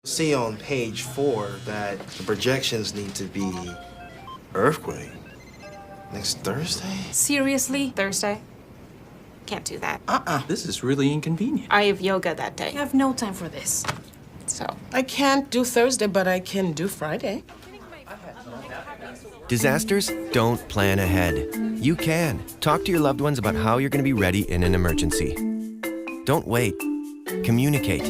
See on page 4 that the projections need to be earthquake next Thursday. Seriously? Thursday? Can't do that. This is really inconvenient. I have yoga that day. I have no time for this. So. I can't do Thursday, but I can do Friday. Disasters don't plan ahead. You can. Talk to your loved ones about how you're going to be ready in an emergency. Don't wait. Communicate.